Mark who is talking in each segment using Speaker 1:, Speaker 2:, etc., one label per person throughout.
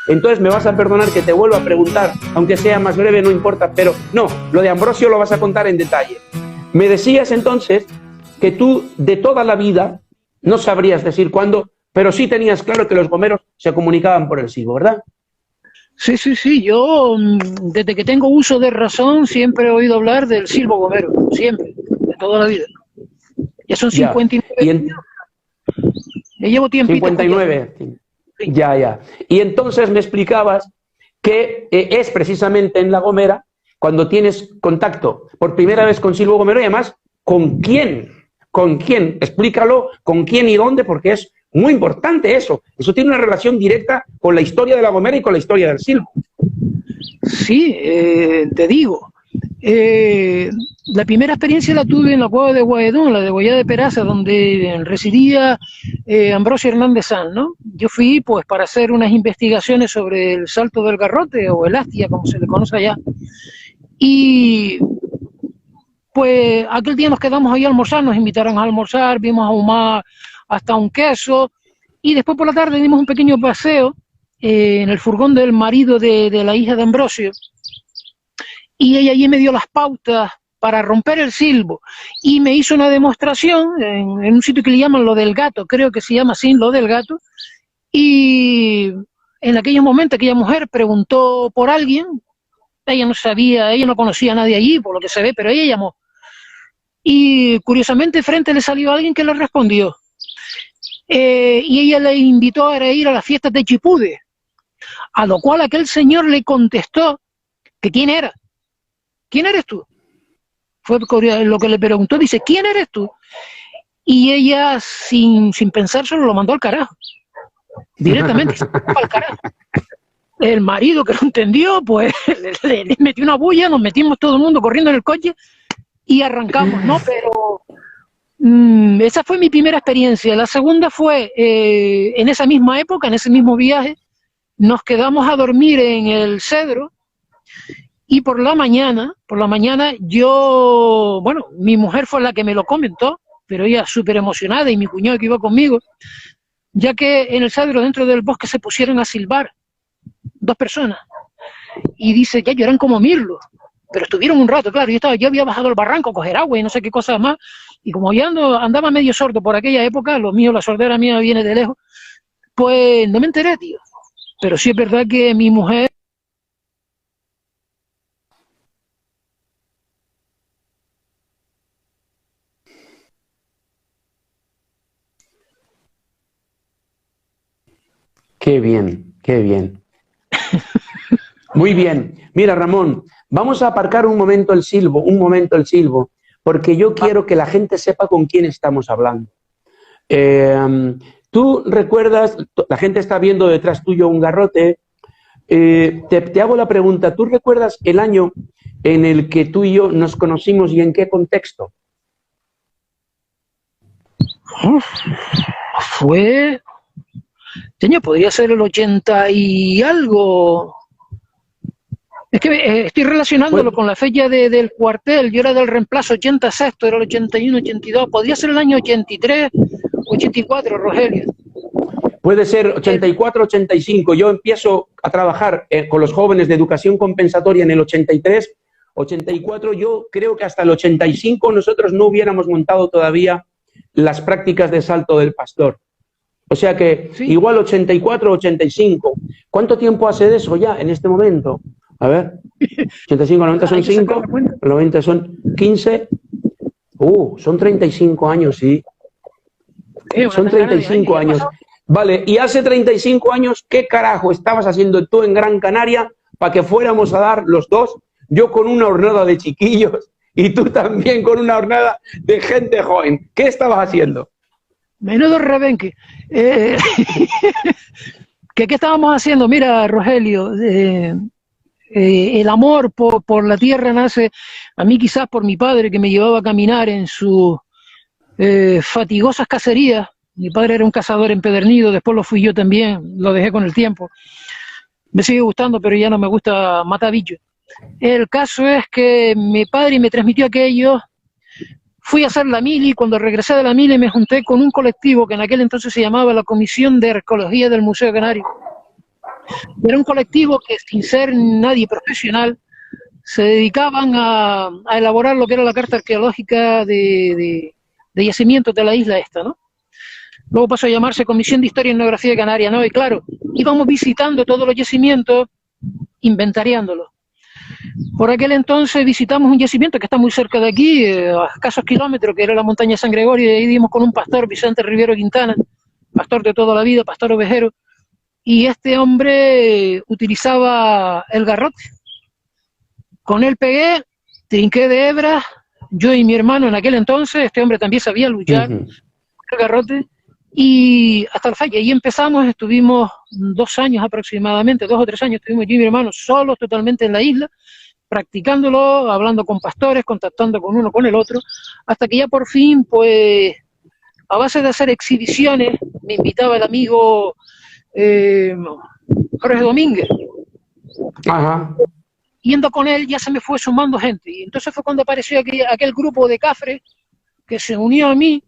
Speaker 1: Entonces me vas a perdonar que te vuelva a preguntar, aunque sea más breve, no importa, pero no, lo de Ambrosio lo vas a contar en detalle. Me decías entonces que tú de toda la vida no sabrías decir cuándo, pero sí tenías claro que los gomeros se comunicaban por el silbo, ¿verdad?
Speaker 2: Sí, sí, sí, yo desde que tengo uso de razón siempre he oído hablar del silbo gomero, siempre, de toda la vida. Ya son
Speaker 1: Ya.
Speaker 2: 59
Speaker 1: Y
Speaker 2: años, ya llevo tiempito escuchando.
Speaker 1: 59.
Speaker 2: Sí.
Speaker 1: Ya, ya. Y entonces me explicabas que es precisamente en La Gomera cuando tienes contacto por primera vez con Silbo Gomero y además, ¿con quién? ¿Con quién? Explícalo, ¿con quién y dónde? Porque es muy importante eso. Eso tiene una relación directa con la historia de La Gomera y con la historia del silbo.
Speaker 2: Sí, te digo, la primera experiencia la tuve en la cueva de Guaedón, la de Guayá de Peraza, donde residía Ambrosio Hernández Sanz, ¿no? Yo fui pues para hacer unas investigaciones sobre el Salto del Garrote o el Astia, como se le conoce allá. Y pues aquel día nos quedamos ahí a almorzar, nos invitaron a almorzar, vimos a ahumar hasta un queso y después por la tarde dimos un pequeño paseo en el furgón del marido de la hija de Ambrosio y ella allí me dio las pautas para romper el silbo y me hizo una demostración en un sitio que le llaman Lo del Gato, creo que se llama así, Lo del Gato, y en aquellos momentos aquella mujer preguntó por alguien, ella no sabía, ella no conocía a nadie allí, por lo que se ve, pero ella llamó. Y curiosamente frente le salió alguien que le respondió. Y ella le invitó a ir a las fiestas de Chipude, a lo cual aquel señor le contestó que quién era. ¿Quién eres tú? Fue lo que le preguntó, dice, ¿quién eres tú? Y ella, sin pensárselo, lo mandó al carajo. Directamente, se fue al carajo. El marido, que lo entendió, pues le metió una bulla, nos metimos todo el mundo corriendo en el coche y arrancamos, ¿no? Pero esa fue mi primera experiencia. La segunda fue en esa misma época, en ese mismo viaje, nos quedamos a dormir en el Cedro y por la mañana yo, bueno, mi mujer fue la que me lo comentó, pero ella súper emocionada y mi cuñado que iba conmigo, ya que en el Cedro, dentro del bosque, se pusieron a silbar dos personas y dice que ellos eran como mirlos, pero estuvieron un rato, claro, yo había bajado al barranco a coger agua y no sé qué cosas más, y como ya andaba medio sordo por aquella época, lo mío, la sordera mía viene de lejos, pues no me enteré, tío. Pero sí es verdad que mi mujer...
Speaker 1: Qué bien, qué bien. Muy bien. Mira, Ramón, vamos a aparcar un momento el silbo, porque yo quiero que la gente sepa con quién estamos hablando. Tú recuerdas, la gente está viendo detrás tuyo un garrote, te hago la pregunta, ¿tú recuerdas el año en el que tú y yo nos conocimos y en qué contexto?
Speaker 2: Fue... Señor, podría ser el 80 y algo. Es que estoy relacionándolo con la fecha del cuartel. Yo era del reemplazo 86, era el 81, 82. Podría ser el año 83, 84, Rogelio.
Speaker 1: Puede ser 84, 85. Yo empiezo a trabajar con los jóvenes de educación compensatoria en el 83, 84. Yo creo que hasta el 85 nosotros no hubiéramos montado todavía las prácticas de salto del pastor. O sea que sí, igual 84, 85. ¿Cuánto tiempo hace de eso ya en este momento? A ver, 85, 90 son 5, 90 son 15. Son 35 años, sí. Son 35 años. Vale, y hace 35 años, ¿qué carajo estabas haciendo tú en Gran Canaria para que fuéramos a dar los dos? Yo con una hornada de chiquillos y tú también con una hornada de gente joven. ¿Qué estabas haciendo?
Speaker 2: Menudo rebenque. ¿Qué estábamos haciendo? Mira, Rogelio, el amor por la tierra nace, a mí quizás por mi padre que me llevaba a caminar en sus fatigosas cacerías. Mi padre era un cazador empedernido, después lo fui yo también, lo dejé con el tiempo. Me sigue gustando, pero ya no me gusta matar bichos. El caso es que mi padre me transmitió aquello. Fui a hacer la mili, cuando regresé de la mili me junté con un colectivo que en aquel entonces se llamaba la Comisión de Arqueología del Museo Canario. Era un colectivo que, sin ser nadie profesional, se dedicaban a elaborar lo que era la carta arqueológica de yacimientos de la isla esta, ¿no? Luego pasó a llamarse Comisión de Historia y Etnografía de Canarias, ¿no? Y claro, íbamos visitando todos los yacimientos, inventariándolos. Por aquel entonces visitamos un yacimiento que está muy cerca de aquí, a escasos kilómetros, que era la montaña San Gregorio, y ahí dimos con un pastor, Vicente Rivero Quintana, pastor de toda la vida, pastor ovejero, y este hombre utilizaba el garrote. Con él pegué, trinqué de hebras, yo y mi hermano en aquel entonces, este hombre también sabía luchar, el garrote, y hasta la fecha, y empezamos, estuvimos 2 años aproximadamente, 2 o 3 años, estuvimos yo y mi hermano solos totalmente en la isla, practicándolo, hablando con pastores, contactando con uno, con el otro, hasta que ya por fin, pues, a base de hacer exhibiciones, me invitaba el amigo Jorge Domínguez.
Speaker 1: Ajá.
Speaker 2: Yendo con él ya se me fue sumando gente, y entonces fue cuando apareció aquel grupo de cafres que se unió a mí,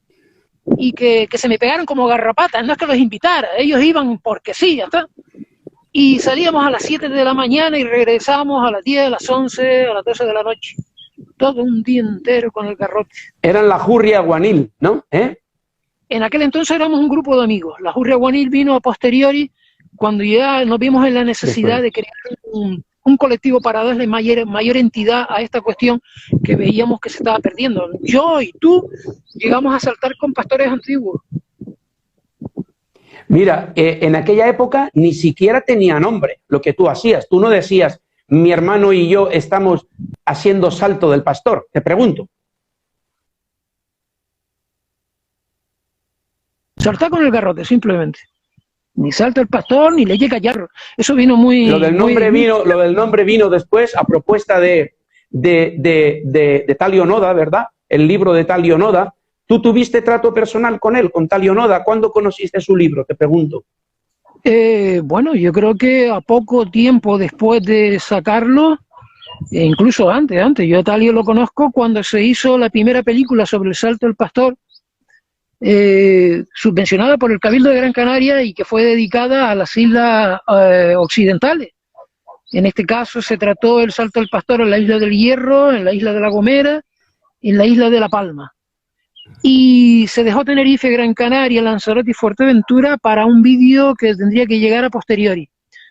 Speaker 2: y que se me pegaron como garrapatas, no es que los invitara, ellos iban porque sí, ya está. Y salíamos a las 7 de la mañana y regresamos a las 10, a las 11, a las 12 de la noche. Todo un día entero con el garrote.
Speaker 1: Eran la Jurria Guanil, ¿no?
Speaker 2: En aquel entonces éramos un grupo de amigos. La Jurria Guanil vino a posteriori, cuando ya nos vimos en la necesidad de crear un colectivo para darle mayor entidad a esta cuestión que veíamos que se estaba perdiendo. Yo y tú llegamos a saltar con pastores antiguos.
Speaker 1: Mira, en aquella época ni siquiera tenía nombre lo que tú hacías. Tú no decías, mi hermano y yo estamos haciendo salto del pastor. Te pregunto.
Speaker 2: Saltar con el garrote, simplemente. Ni salta el pastor, ni leye callarro. Eso vino muy...
Speaker 1: Lo del nombre vino después a propuesta de Talio Noda, ¿verdad? El libro de Talio Noda. ¿Tú tuviste trato personal con él, con Talio Noda? ¿Cuándo conociste su libro? Te pregunto.
Speaker 2: Bueno, yo creo que a poco tiempo después de sacarlo, incluso antes. Yo a Talio lo conozco cuando se hizo la primera película sobre el salto del pastor, subvencionada por el Cabildo de Gran Canaria y que fue dedicada a las islas occidentales. En este caso se trató el salto del pastor en la isla del Hierro, en la isla de La Gomera, en la isla de La Palma. Y se dejó Tenerife, Gran Canaria, Lanzarote y Fuerteventura para un vídeo que tendría que llegar a posteriori.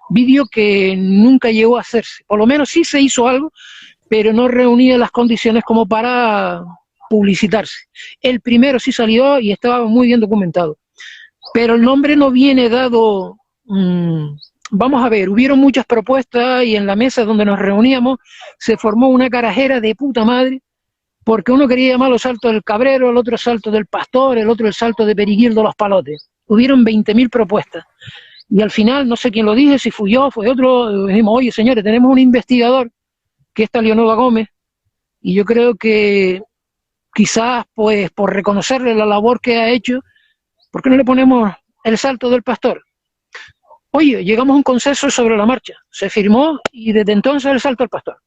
Speaker 2: Vídeo que nunca llegó a hacerse. Por lo menos sí se hizo algo, pero no reunía las condiciones como para publicitarse. El primero sí salió y estaba muy bien documentado. Pero el nombre no viene dado... vamos a ver, hubieron muchas propuestas y en la mesa donde nos reuníamos se formó una carajera de puta madre, porque uno quería llamarlo salto del cabrero, el otro salto del pastor, el otro el salto de Periguildo los Palotes. Hubieron 20.000 propuestas. Y al final, no sé quién lo dije, si fui yo, fue otro, dijimos, oye señores, tenemos un investigador, que es Talio Noda Gómez, y yo creo que quizás, pues, por reconocerle la labor que ha hecho, ¿por qué no le ponemos el salto del pastor? Oye, llegamos a un consenso sobre la marcha, se firmó y desde entonces el salto del pastor.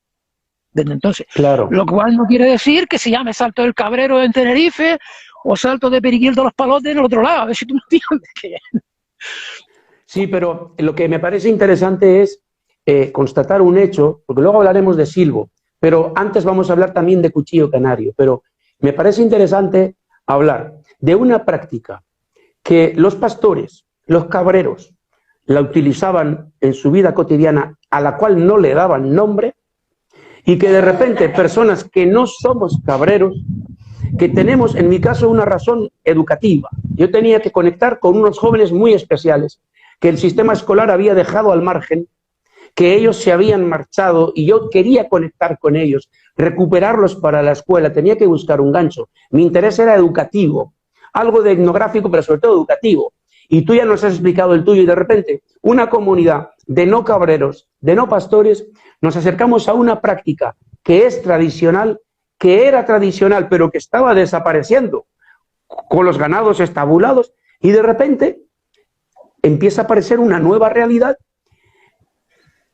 Speaker 2: Desde entonces.
Speaker 1: Claro.
Speaker 2: Lo cual no quiere decir que se llame salto del cabrero en Tenerife o salto de Periguildo los Palotes en el otro lado, a ver si tú me entiendes.
Speaker 1: Sí, pero lo que me parece interesante es constatar un hecho, porque luego hablaremos de silbo, pero antes vamos a hablar también de cuchillo canario, pero me parece interesante hablar de una práctica que los pastores, los cabreros, la utilizaban en su vida cotidiana, a la cual no le daban nombre, y que de repente personas que no somos cabreros, que tenemos, en mi caso, una razón educativa. Yo tenía que conectar con unos jóvenes muy especiales, que el sistema escolar había dejado al margen, que ellos se habían marchado y yo quería conectar con ellos, recuperarlos para la escuela, tenía que buscar un gancho. Mi interés era educativo, algo de etnográfico, pero sobre todo educativo. Y tú ya nos has explicado el tuyo y de repente una comunidad de no cabreros, de no pastores, nos acercamos a una práctica que es tradicional, que era tradicional, pero que estaba desapareciendo con los ganados estabulados y de repente empieza a aparecer una nueva realidad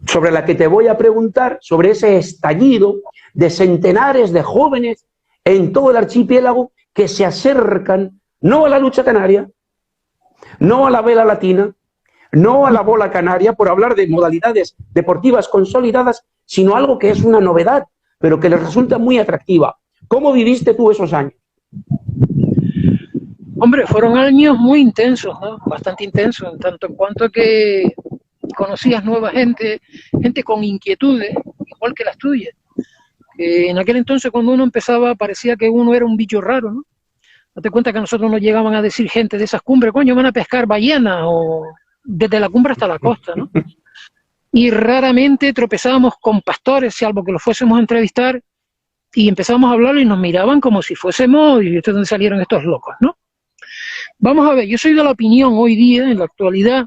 Speaker 1: sobre la que te voy a preguntar, sobre ese estallido de centenares de jóvenes en todo el archipiélago que se acercan no a la lucha canaria, no a la vela latina, no a la bola canaria por hablar de modalidades deportivas consolidadas, sino algo que es una novedad, pero que les resulta muy atractiva. ¿Cómo viviste tú esos años?
Speaker 2: Hombre, fueron años muy intensos, ¿no? Bastante intensos, en tanto en cuanto que conocías nueva gente, gente con inquietudes, igual que las tuyas. En aquel entonces, cuando uno empezaba, parecía que uno era un bicho raro, ¿no? Date cuenta que a nosotros nos llegaban a decir gente de esas cumbres, coño, van a pescar ballenas, o desde la cumbre hasta la costa, ¿no? Y raramente tropezábamos con pastores, salvo que los fuésemos a entrevistar, y empezábamos a hablar y nos miraban como si fuésemos, y esto es donde salieron estos locos, ¿no? Vamos a ver, yo soy de la opinión hoy día, en la actualidad,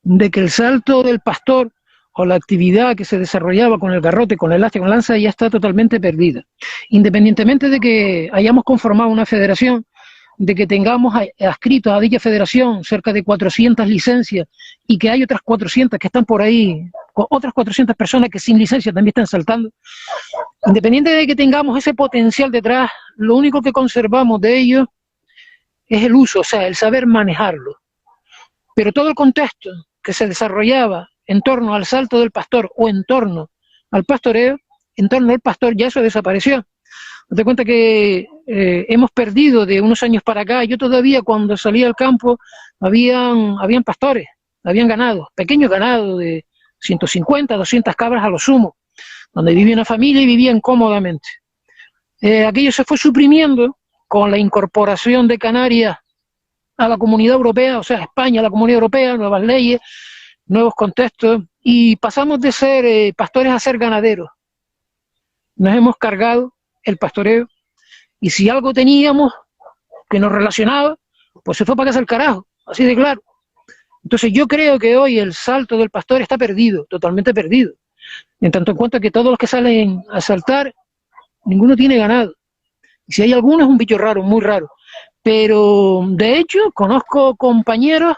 Speaker 2: de que el salto del pastor o la actividad que se desarrollaba con el garrote, con el lastre, con la lanza, ya está totalmente perdida. Independientemente de que hayamos conformado una federación, de que tengamos adscritos a dicha federación cerca de 400 licencias y que hay otras 400 que están por ahí, otras 400 personas que sin licencia también están saltando, independiente de que tengamos ese potencial detrás, lo único que conservamos de ello es el uso, o sea, el saber manejarlo. Pero todo el contexto que se desarrollaba en torno al salto del pastor o en torno al pastoreo, en torno al pastor, ya eso desapareció. Te cuenta que hemos perdido de unos años para acá. Yo todavía cuando salía al campo habían pastores, habían ganados, pequeños ganados de 150, 200 cabras a lo sumo, donde vivía una familia y vivían cómodamente. Aquello se fue suprimiendo con la incorporación de Canarias a la Comunidad Europea, o sea, España a la Comunidad Europea, nuevas leyes, nuevos contextos, y pasamos de ser pastores a ser ganaderos. Nos hemos cargado el pastoreo, y si algo teníamos que nos relacionaba, pues se fue para casa el carajo, así de claro. Entonces yo creo que hoy el salto del pastor está perdido, totalmente perdido, en tanto en cuanto que todos los que salen a saltar, ninguno tiene ganado, y si hay alguno es un bicho raro, muy raro, pero de hecho conozco compañeros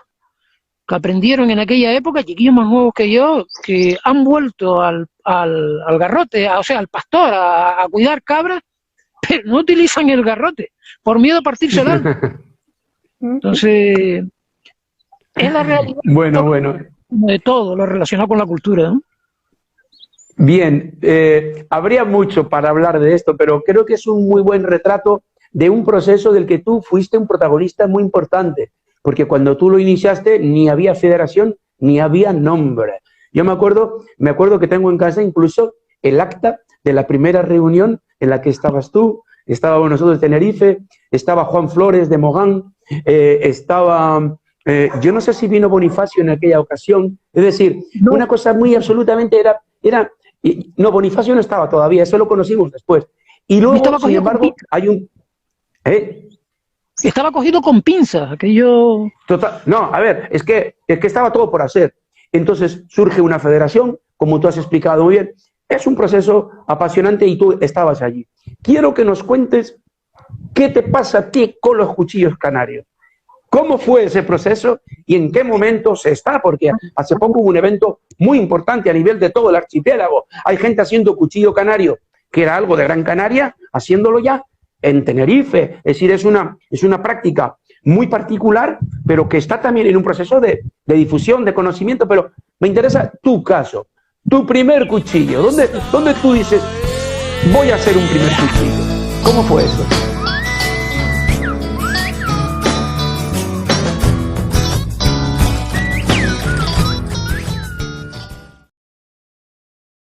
Speaker 2: que aprendieron en aquella época, chiquillos más nuevos que yo, que han vuelto al garrote, o sea, al pastor, a cuidar cabras, pero no utilizan el garrote, por miedo a partirse el alma. Entonces, es la realidad de todo lo relacionado con la cultura, ¿no?
Speaker 1: Bien, habría mucho para hablar de esto, pero creo que es un muy buen retrato de un proceso del que tú fuiste un protagonista muy importante, porque cuando tú lo iniciaste ni había federación ni había nombre. Yo me acuerdo que tengo en casa incluso el acta de la primera reunión en la que estabas tú, estábamos nosotros de Tenerife, estaba Juan Flores de Mogán, yo no sé si vino Bonifacio en aquella ocasión, es decir, no. Una cosa muy absolutamente no, Bonifacio no estaba todavía, eso lo conocimos después. Y luego, sin embargo, hay un...
Speaker 2: Estaba cogido con pinzas, aquello...
Speaker 1: Total, no, a ver, es que estaba todo por hacer. Entonces surge una federación, como tú has explicado muy bien, es un proceso apasionante y tú estabas allí. Quiero que nos cuentes qué te pasa a ti con los cuchillos canarios. ¿Cómo fue ese proceso y en qué momento se está? Porque hace poco hubo un evento muy importante a nivel de todo el archipiélago. Hay gente haciendo cuchillo canario, que era algo de Gran Canaria, haciéndolo ya en Tenerife. Es decir, es una práctica muy particular, pero que está también en un proceso de difusión, de conocimiento. Pero me interesa tu caso, tu primer cuchillo. ¿Dónde tú dices, voy a hacer un primer cuchillo? ¿Cómo fue eso?